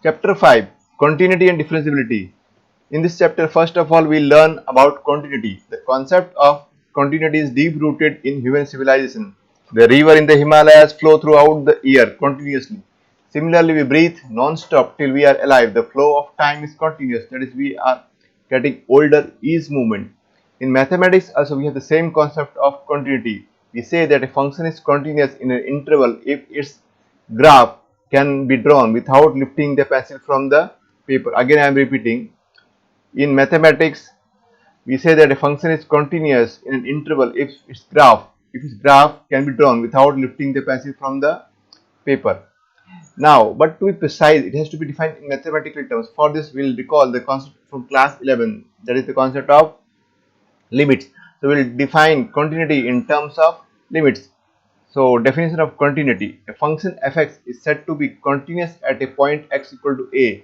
Chapter 5, Continuity and Differentiability. In this chapter, first of all, we learn about continuity. The concept of continuity is deep rooted in human civilization. The river in the Himalayas flow throughout the year continuously. Similarly, we breathe non-stop till we are alive. The flow of time is continuous. That is, we are getting older each moment. In mathematics, also we have the same concept of continuity. We say that a function is continuous in an interval if its graph can be drawn without lifting the pencil from the paper. Again, I am repeating. In mathematics, we say that a function is continuous in an interval if its graph can be drawn without lifting the pencil from the paper. Now, but to be precise, it has to be defined in mathematical terms. For this, we will recall the concept from class 11, that is the concept of limits. So, we will define continuity in terms of limits. So, definition of continuity: a function fx is said to be continuous at a point x equal to a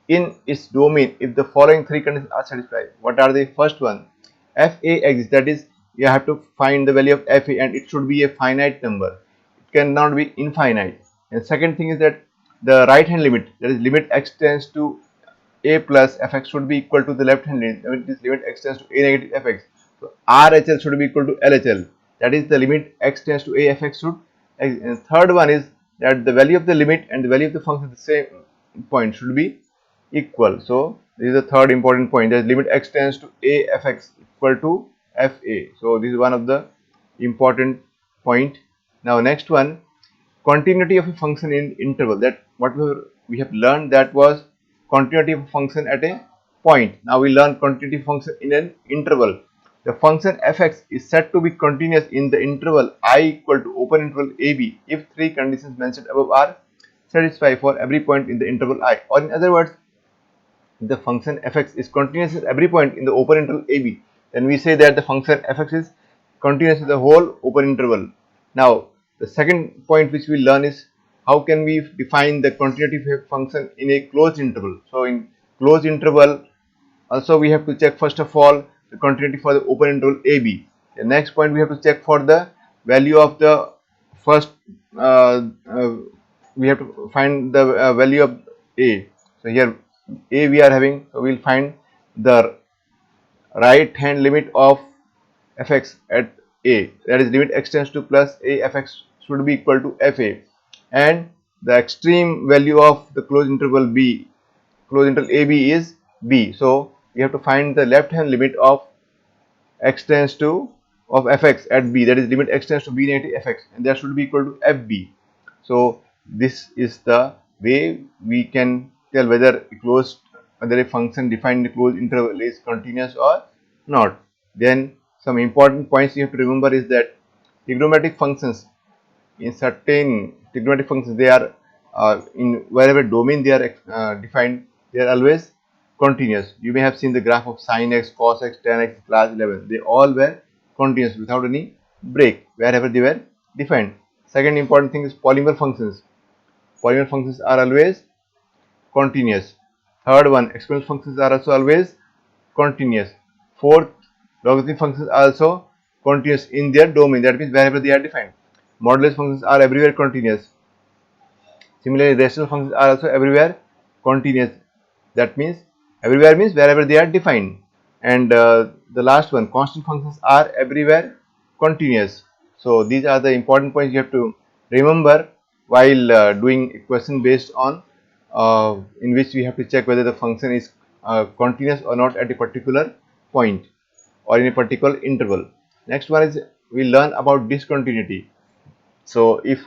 in its domain if the following three conditions are satisfied. What are the first one? Fa exists, that is, you have to find the value of fa and it should be a finite number. It cannot be infinite. And second thing is that the right hand limit, that is limit x tends to a plus fx should be equal to the left hand limit, that is limit x tends to a negative fx. So RHL should be equal to LHL, that is the limit x tends to a fx should. And third one is that the value of the limit and the value of the function at the same point should be equal. So this is the third important point, that limit x tends to a fx equal to fa. So this is one of the important point. Now next one, continuity of a function in interval. That what we have learned, that was continuity of a function at a point. Now we learn continuity function in an interval. The function fx is said to be continuous in the interval I equal to open interval ab if three conditions mentioned above are satisfied for every point in the interval I. Or in other words, if the function fx is continuous at every point in the open interval ab, then we say that the function fx is continuous in the whole open interval. Now the second point which we learn is how can we define the continuity of a function in a closed interval. So in closed interval also we have to check first of all the continuity for the open interval ab. The next point, we have to check for the value of the first we have to find the value of a. So here a we are having, so we will find the right hand limit of fx at a, that is limit x tends to plus a fx should be equal to fa, and the extreme value of the closed interval b, closed interval ab is b. So we have to find the left hand limit of x tends to of fx at b, that is limit x tends to b negative fx, and that should be equal to fb. So this is the way we can tell whether a function defined in a closed interval is continuous or not. Then some important points you have to remember is that trigonometric functions, in certain trigonometric functions, they are in wherever domain they are defined, they are always continuous. You may have seen the graph of sin x, cos x, tan x, class 11. They all were continuous without any break wherever they were defined. Second important thing is polynomial functions. Polynomial functions are always continuous. Third one, exponential functions are also always continuous. Fourth, logarithmic functions are also continuous in their domain, that means wherever they are defined. Modulus functions are everywhere continuous. Similarly, rational functions are also everywhere continuous. That means everywhere means wherever they are defined. And the last one, constant functions are everywhere continuous. So these are the important points you have to remember while doing a question based on in which we have to check whether the function is continuous or not at a particular point or in a particular interval. Next one is we learn about discontinuity. So if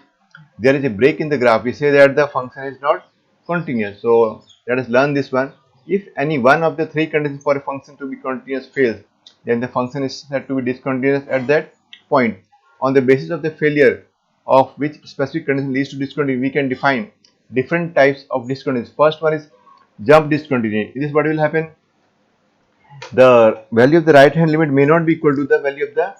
there is a break in the graph, we say that the function is not continuous. So let us learn this one. If any one of the three conditions for a function to be continuous fails, then the function is said to be discontinuous at that point. On the basis of the failure of which specific condition leads to discontinuity, we can define different types of discontinuity. First one is jump discontinuity. This is what will happen. The value of the right hand limit may not be equal to the value of the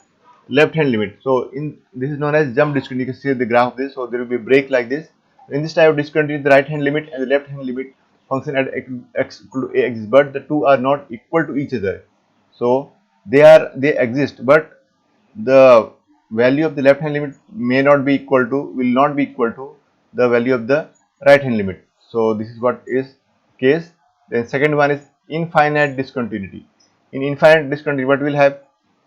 left hand limit. So in this is known as jump discontinuity. You can see the graph of this. So there will be a break like this. In this type of discontinuity, the right hand limit and the left hand limit function at x equal to a exists, but the two are not equal to each other. So they exist, but the value of the left hand limit may not be equal to, will not be equal to the value of the right hand limit. So this is what is case. Then second one is infinite discontinuity. In infinite discontinuity, what will have,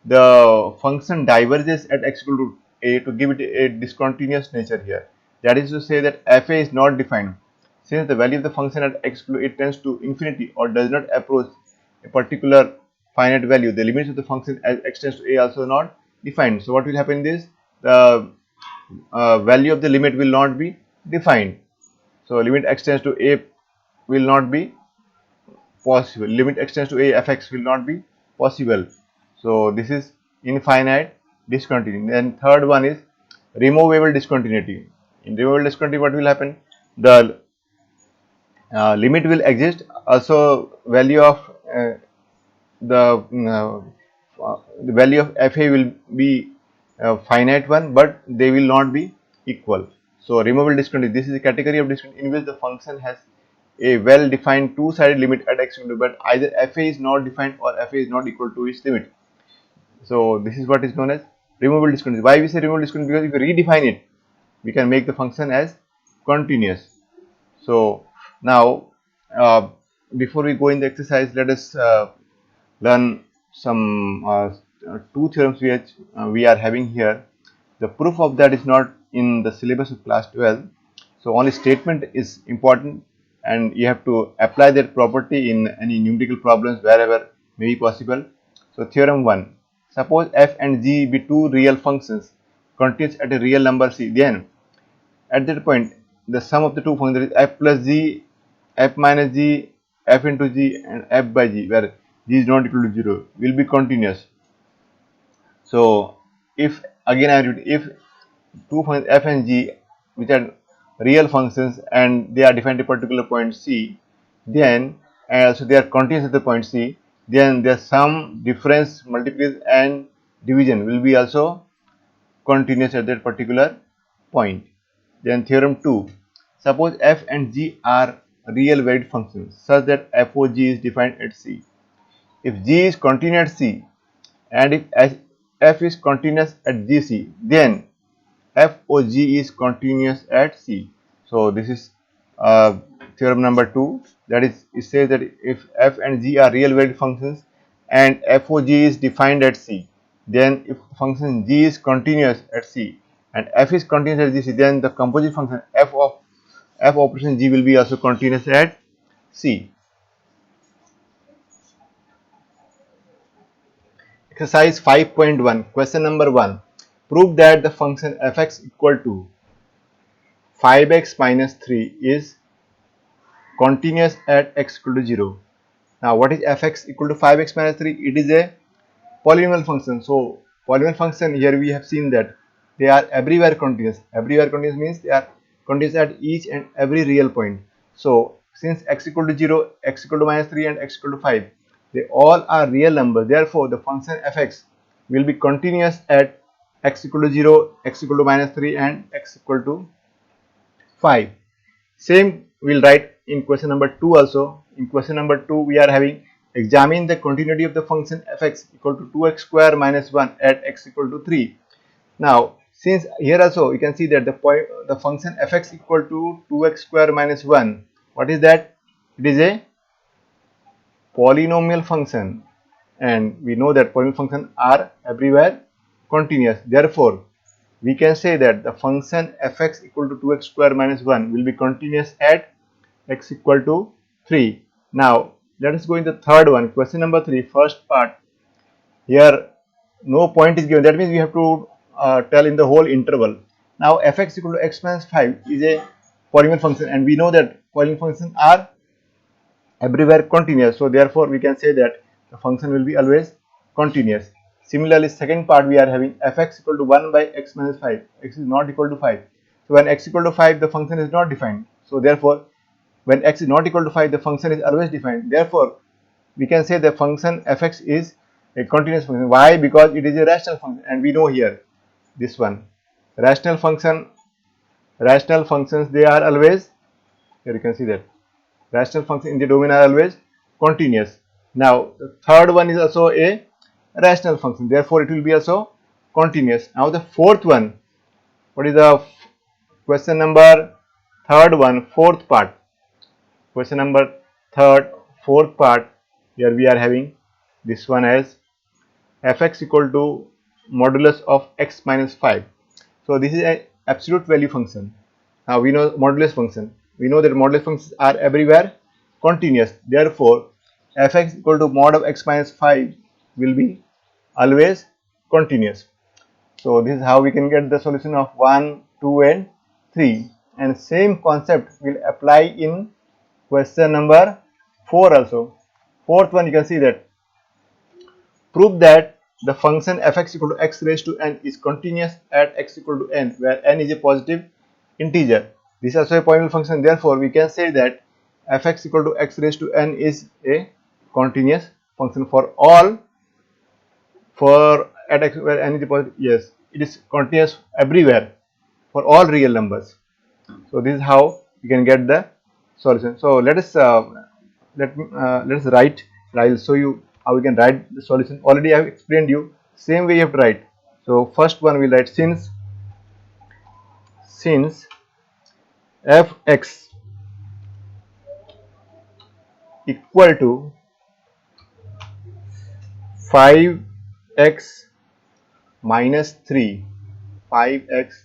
the function diverges at x equal to a to give it a discontinuous nature here. That is to say that fa is not defined. Since the value of the function at x equal to a tends to infinity or does not approach a particular finite value, the limits of the function as x tends to a also not defined. So what will happen is, the value of the limit will not be defined. So limit x tends to a will not be possible. Limit x tends to a fx will not be possible. So this is infinite discontinuity. Then third one is removable discontinuity. In removable discontinuity, what will happen? The limit will exist. Also, value of the the value of fa will be a finite one, but they will not be equal. So removable discontinuity. This is a category of discontinuity in which the function has a well-defined two-sided limit at x equal to, but either fa is not defined or fa is not equal to its limit. So this is what is known as removable discontinuity. Why we say removable discontinuity? Because if we redefine it, we can make the function as continuous. So now, before we go in the exercise, let us learn some two theorems which we are having here. The proof of that is not in the syllabus of class 12. So only statement is important, and you have to apply that property in any numerical problems wherever may be possible. So theorem 1. Suppose f and g be two real functions continuous at a real number c, then at that point the sum of the two functions, that is f plus g, f minus g, f into g and f by g, where g is not equal to 0, will be continuous. So if, again I repeat, if two functions f and g which are real functions and they are defined at a particular point c, then so they are continuous at the point c, then their sum, difference, multiplication and division will be also continuous at that particular point. Then theorem 2. Suppose f and g are real valued functions such that f of g is defined at c. If g is continuous at c and if f is continuous at gc, then f of g is continuous at c. So this is theorem number 2. That is, it says that if f and g are real valued functions and f of g is defined at c, then if function g is continuous at c and f is continuous at gc, then the composite function f operation g will be also continuous at c. Exercise 5.1, question number 1. Prove that the function fx equal to 5x minus 3 is continuous at x equal to 0. Now what is fx equal to 5x minus 3? It is a polynomial function. So polynomial function, here we have seen that they are everywhere continuous. Everywhere continuous means they are continuous at each and every real point. So since x equal to 0, x equal to minus 3 and x equal to 5, they all are real numbers. Therefore the function fx will be continuous at x equal to 0, x equal to minus 3 and x equal to 5. Same we'll write in question number 2 also. In question number 2 we are having examine the continuity of the function fx equal to 2x square minus 1 at x equal to 3. Now since here also you can see that the function fx equal to 2x square minus 1, what is that? It is a polynomial function, and we know that polynomial functions are everywhere continuous. Therefore we can say that the function fx equal to 2x square minus 1 will be continuous at x equal to 3. Now let us go in the third one, question number 3, first part. Here no point is given, that means we have to tell in the whole interval. Now fx equal to x minus 5 is a polynomial function, and we know that polynomial functions are everywhere continuous. So therefore we can say that the function will be always continuous. Similarly, second part we are having fx equal to 1 by x minus 5. X is not equal to 5. So when x equal to 5, the function is not defined. So therefore when x is not equal to 5, the function is always defined. Therefore we can say the function fx is a continuous function. Why? Because it is a rational function, and we know here this one, rational functions, they are always, here you can see that rational functions in the domain are always continuous. Now the third one is also a rational function, therefore it will be also continuous. Now the fourth one, what is the question number third one, fourth part? Question number third, fourth part, here we are having this one as fx equal to modulus of x minus 5. So this is an absolute value function. Now we know modulus function. We know that modulus functions are everywhere continuous. Therefore, fx equal to mod of x minus 5 will be always continuous. So this is how we can get the solution of 1, 2 and 3, and same concept will apply in question number 4 also. Fourth one, you can see that prove that the function fx equal to x raised to n is continuous at x equal to n, where n is a positive integer. This is also a polynomial function. Therefore, we can say that fx equal to x raised to n is a continuous function for all, for at x where n is a positive. Yes, it is continuous everywhere for all real numbers. So this is how we can get the solution. So let us write. I will show you how we can write the solution. Already I have explained you. Same way you have to write. So first one we will write since fx equal to 5x minus 3, 5x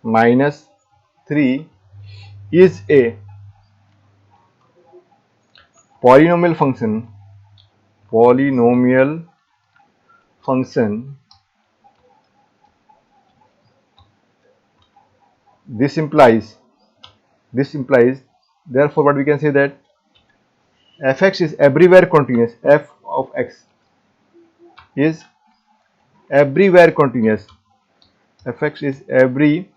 minus 3 is a polynomial function. Polynomial function. This implies therefore what we can say that fx is everywhere continuous. F of x is everywhere continuous. fx is everywhere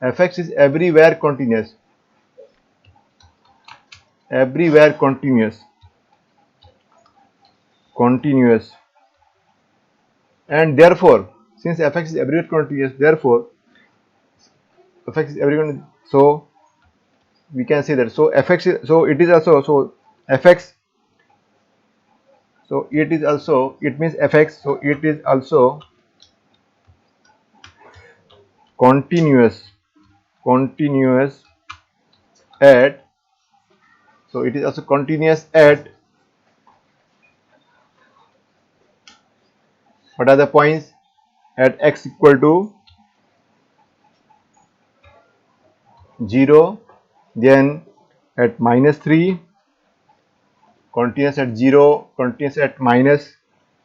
fx is everywhere continuous. Everywhere continuous. And therefore, since fx is everywhere continuous, therefore fx is everywhere, so we can say that so fx is, so it is also, so fx, so it is also, it means fx, so it is also continuous at, so it is also continuous at, what are the points? At x equal to 0, then at minus 3, continuous at 0, continuous at minus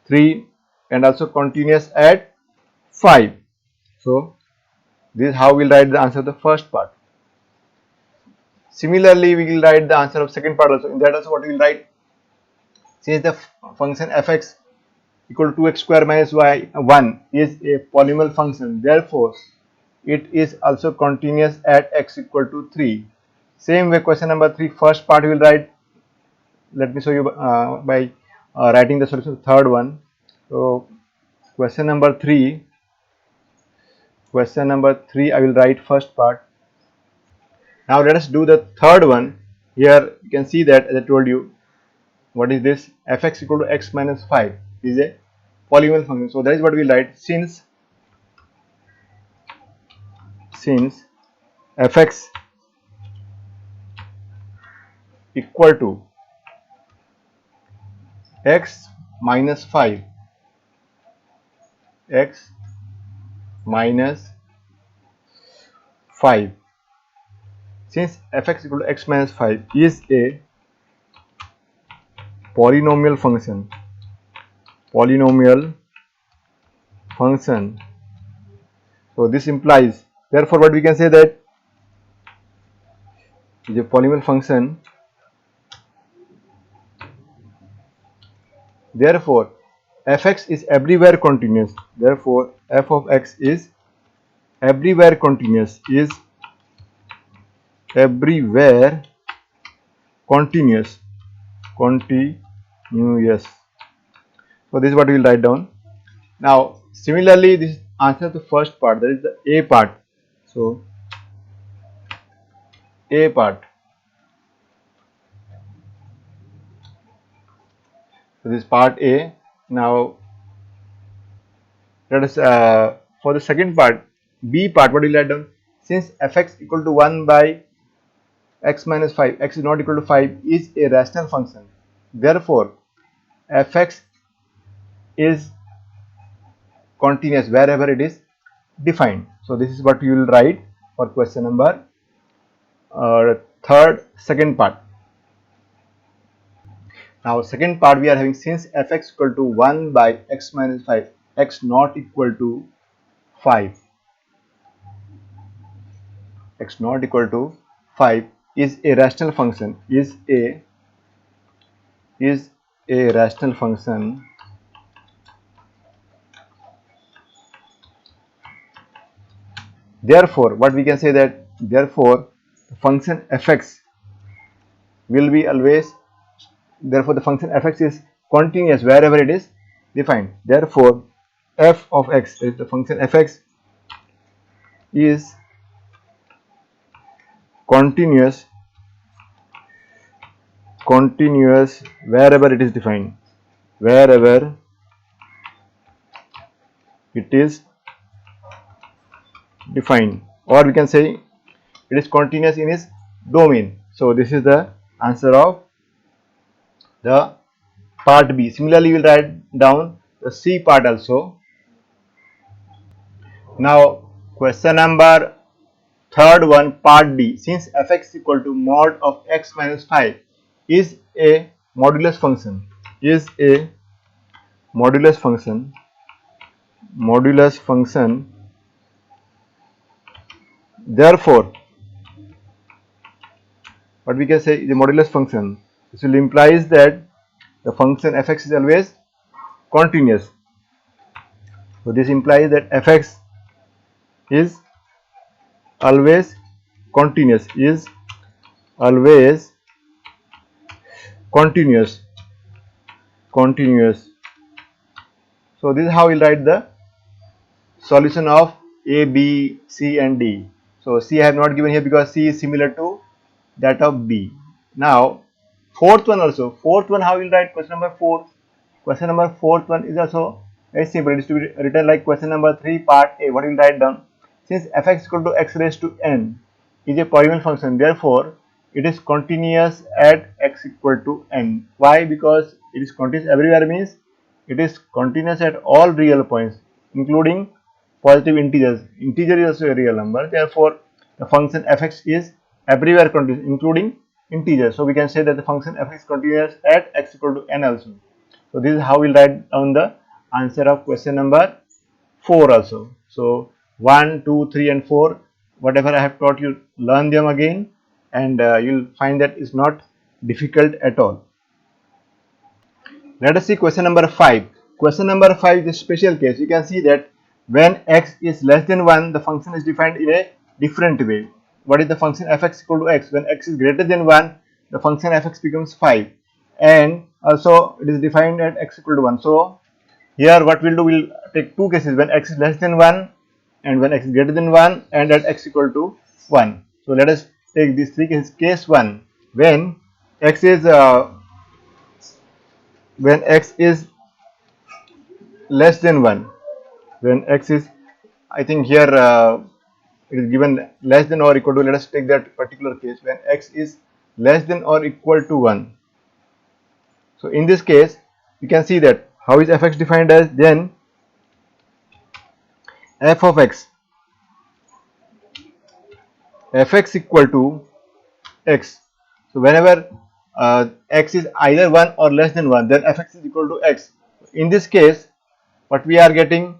3, and also continuous at 5. So this is how we will write the answer of the first part. Similarly, we will write the answer of second part also. In that also what we will write, since the function fx equal to 2x square minus y 1 is a polynomial function, therefore it is also continuous at x equal to 3. Same way, question number 3, first part we will write. Let me show you by writing the solution of the third one. So question number 3, I will write first part. Now let us do the third one. Here you can see that, as I told you, what is this? Fx equal to x minus 5 is a polynomial function. So that is what we will write. Since fx equal to x minus 5, x minus 5, since fx equal to x minus 5 is a polynomial function, so this implies, therefore what we can say that is a polynomial function, therefore fx is everywhere continuous, therefore f of x is everywhere continuous, continuous. So this is what we will write down. Now similarly, this answer the first part, that is the a part. So a part, so this part A. Now let us for the second part, B part, what will write down? since fx equal to 1 by x minus 5, x is not equal to 5, is a rational function. Therefore, fx is continuous wherever it is defined. So this is what you will write for question number second part. Now second part we are having, since fx equal to 1 by x minus 5, x not equal to 5, x not equal to 5 is a rational function, is a rational function. Therefore, what we can say that, therefore the function fx will be always, therefore the function fx is continuous wherever it is defined. Therefore f of x, is the function fx, is continuous wherever it is defined, wherever it is defined, or we can say it is continuous in its domain. So this is the answer of the part B. Similarly, we will write down the C part also. Now question number third one, part D. Since fx equal to mod of x minus 5 is a modulus function, is a modulus function, therefore what we can say is a modulus function. This will implies that the function fx is always continuous. So this implies that fx is always continuous, is always continuous. So this is how we'll write the solution of A, B, C and D. So C I have not given here because C is similar to that of B. Now fourth one also, how we'll write question number 4. Question number fourth one is also very simple. It is to be written like question number 3 part A. What we will write down? Since fx equal to x raised to n is a polynomial function, therefore it is continuous at x equal to n. Why? Because it is continuous everywhere means it is continuous at all real points, including positive integers. Integer is also a real number. Therefore, the function fx is everywhere continuous, including integers. So we can say that the function fx is continuous at x equal to n also. So this is how we'll write down the answer of question number 4 also. So 1, 2, 3 and 4, whatever I have taught you, learn them again, and you'll find that it's not difficult at all. Let us see question number 5. Question number 5 is a special case. You can see that when x is less than 1, the function is defined in a different way. What is the function fx equal to x? When x is greater than 1, the function fx becomes 5, and also it is defined at x equal to 1. So here what we'll do, we'll take two cases, when x is less than 1 and when x is greater than 1 and at x equal to 1. So let us take these three cases. Case 1, when x is less than 1, when x is, I think here it is given less than or equal to, let us take that particular case when x is less than or equal to 1. So in this case you can see that how is fx defined as, then f of x, fx equal to x. So whenever x is either 1 or less than 1, then fx is equal to x. In this case what we are getting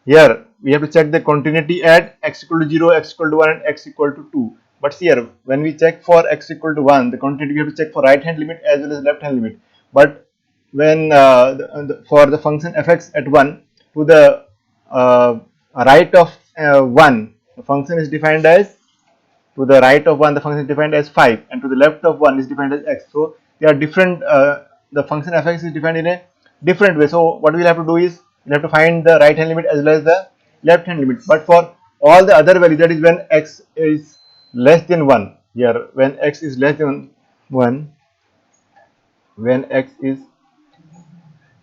here, we have to check the continuity at x equal to 0, x equal to 1 and x equal to 2. But here when we check for x equal to 1, the continuity we have to check for right hand limit as well as left hand limit. But when for the function fx at 1, to the right of 1, the function is defined as, to the right of 1 the function is defined as 5, and to the left of 1 is defined as x. So they are different, the function fx is defined in a different way. So what we'll have to do is we'll have to find the right hand limit as well as the left hand limit. But for all the other values, that is when x is less than 1, here when x is less than 1, when x is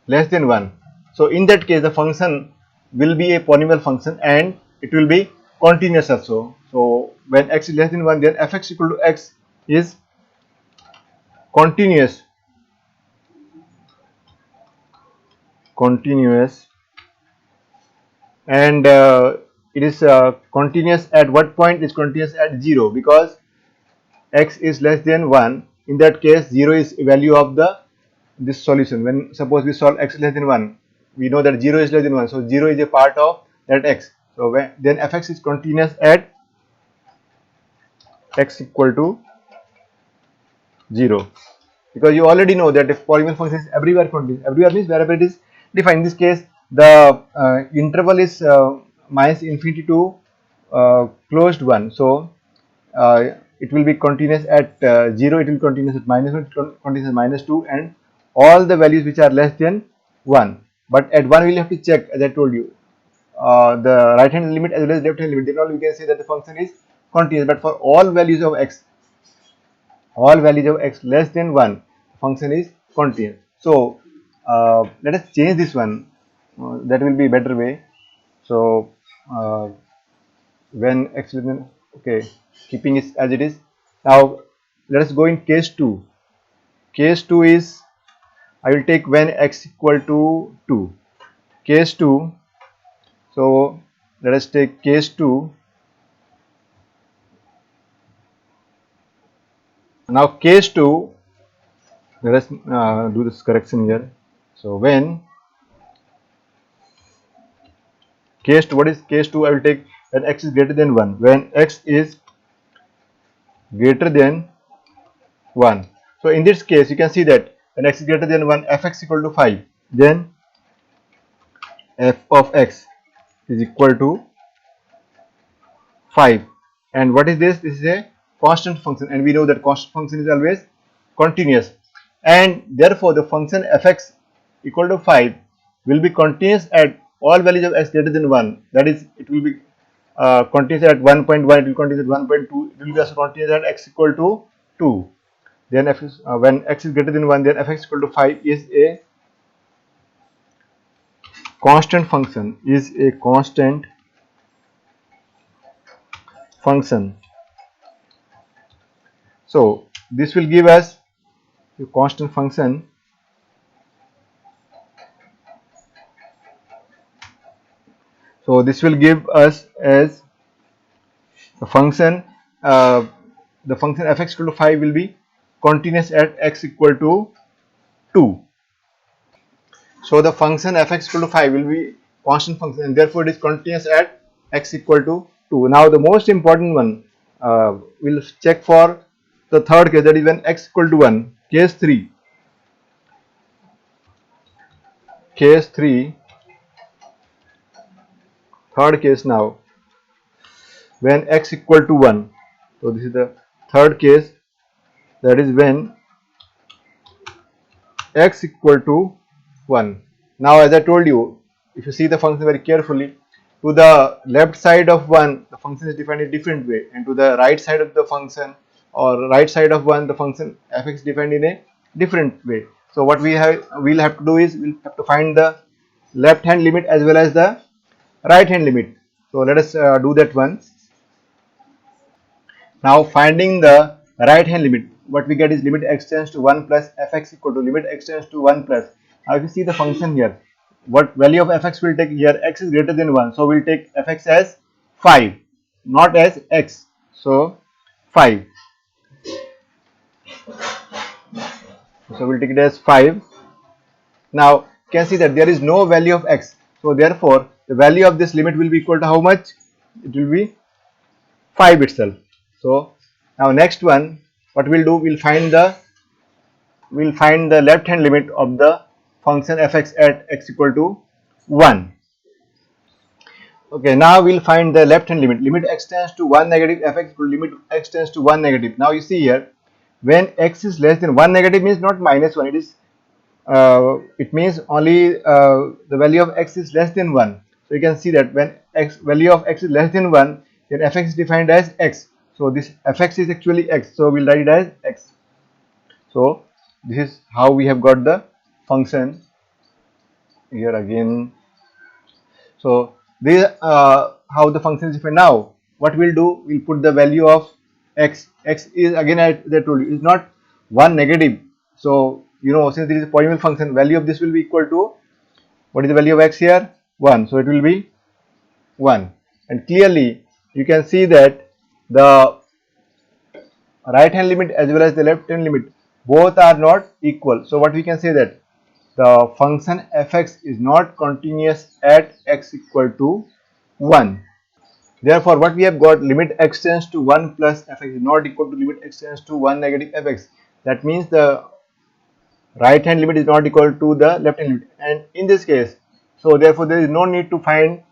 less than 1, so in that case the function will be a polynomial function and it will be continuous also. So when x is less than 1, then fx equal to x is continuous. And it is continuous at what point? It's continuous at 0, because x is less than 1. In that case, 0 is value of the this solution. When suppose we solve x less than 1, we know that 0 is less than 1, so 0 is a part of that x. So when then fx is continuous at x equal to 0, because you already know that if polynomial function is everywhere continuous, everywhere means wherever it is defined. In this case, the interval is minus infinity to closed one, so it will be continuous at 0, it will continuous at minus 1, continuous at minus 2, and all the values which are less than 1. But at 1 we will have to check, as I told you, the right hand limit as well as left hand limit, then all we can say that the function is continuous. But for all values of x, less than 1, function is continuous. So let us change this one, that will be a better way. So when x less than, okay, keeping it as it is. Now let us go in case 2. Case 2 is, I will take when x equal to 2. Case 2, so let us take case 2. Now case 2, let us do this correction here. So when case 2, what is case 2? I will take when x is greater than 1. When x is greater than 1. So in this case, you can see that when x is greater than 1, fx equal to 5. Then f of x is equal to 5. And what is this? This is a constant function, and we know that constant function is always continuous. And therefore, the function fx equal to 5 will be continuous at all values of x greater than 1. That is, it will be continuous at 1.1, it will continuous at 1.2, it will be also continuous at x equal to 2. Then f is, when x is greater than 1, then fx equal to 5 is a constant function, So this will give us a constant function. So this will give us as the function, the function fx equal to 5 will be continuous at x equal to 2. So the function fx equal to 5 will be constant function, and therefore it is continuous at x equal to 2. Now the most important one, we'll check for the third case, that is when x equal to 1. Case 3. Third case now, when x equal to 1. So this is the third case, that is when x equal to 1. Now as I told you, if you see the function very carefully, to the left side of 1 the function is defined in a different way, and to the right side of the function, or right side of 1, the function fx is defined in a different way. So what we'll have to do is we'll have to find the left hand limit as well as the right hand limit. So let us do that one. Now finding the right hand limit, what we get is limit x tends to 1 plus fx equal to limit x tends to 1 plus. Now if you see the function here, what value of fx will take here? X is greater than 1, so we'll take fx as 5, not as x. So 5. So we'll take it as 5. Now you can see that there is no value of x, so therefore the value of this limit will be equal to how much? It will be 5 itself. So now next one, what we'll do, we'll find the left hand limit of the function fx at x equal to 1. Okay, now we'll find the left hand limit. Limit x tends to 1 negative fx equal to limit x tends to 1 negative. Now you see here, when x is less than 1 negative means not minus 1, it means only the value of x is less than 1. So you can see that when value of x is less than 1, then fx is defined as x. So this fx is actually x, so we'll write it as x. So this is how we have got the function here again. So this how the function is defined. Now what we'll do, we'll put the value of x. X is again, I told you, is not 1 negative. So since this is a polynomial function, value of this will be equal to, what is the value of x here? 1. So it will be 1. And clearly you can see that the right hand limit as well as the left hand limit both are not equal. So what we can say, that the function fx is not continuous at x equal to 1. Therefore what we have got, limit x tends to 1 plus fx is not equal to limit x tends to 1 negative fx. That means the right hand limit is not equal to the left hand limit, and in this case, so therefore there is no need to find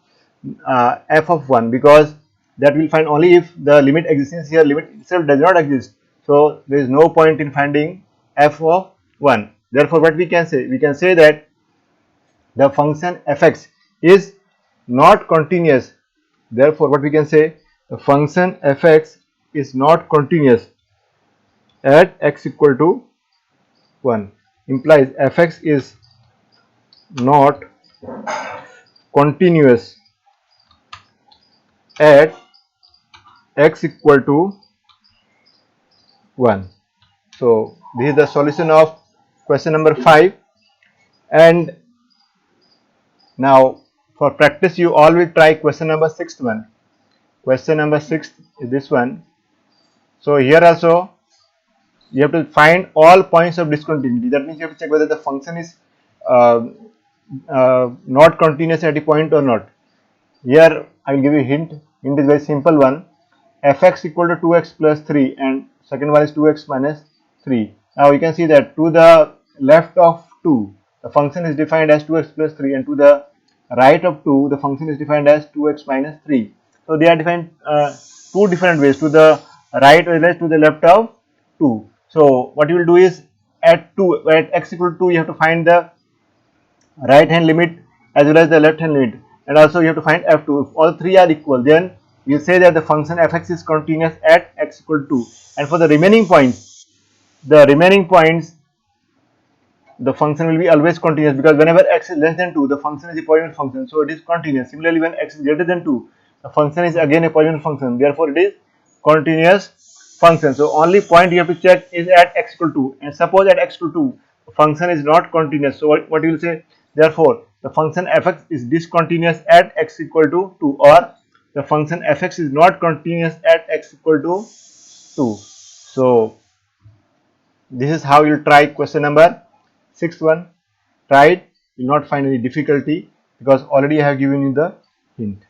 f of 1, because that will find only if the limit exists. Here limit itself does not exist, so there is no point in finding f of 1. Therefore what we can say, that the function fx is not continuous. Therefore what we can say, the function fx is not continuous at x equal to 1, implies fx is not continuous at x equal to 1. So this is the solution of question number 5. And now for practice, you all will try question number 6 one. Question number 6 is this one. So here also you have to find all points of discontinuity. That means you have to check whether the function is uh, not continuous at a point or not. Here I will give you a hint. Hint is very simple one. Fx equal to 2x plus 3, and second one is 2x minus 3. Now you can see that to the left of 2 the function is defined as 2x plus 3, and to the right of 2 the function is defined as 2x minus 3. So they are defined two different ways, to the right as well as to the left of 2. So what you will do is, at x equal to 2 you have to find the right hand limit as well as the left hand limit, and also you have to find f2. If all three are equal, then you say that the function fx is continuous at x equal to 2. And for the remaining points, the function will be always continuous, because whenever x is less than 2 the function is a polynomial function, so it is continuous. Similarly, when x is greater than 2 the function is again a polynomial function, therefore it is continuous function. So only point you have to check is at x equal to 2, and suppose at x equal to 2 the function is not continuous. So what you will say, therefore the function fx is discontinuous at x equal to 2, or the function fx is not continuous at x equal to 2. So this is how you try question number 6 one. Try it, you will not find any difficulty, because already I have given you the hint.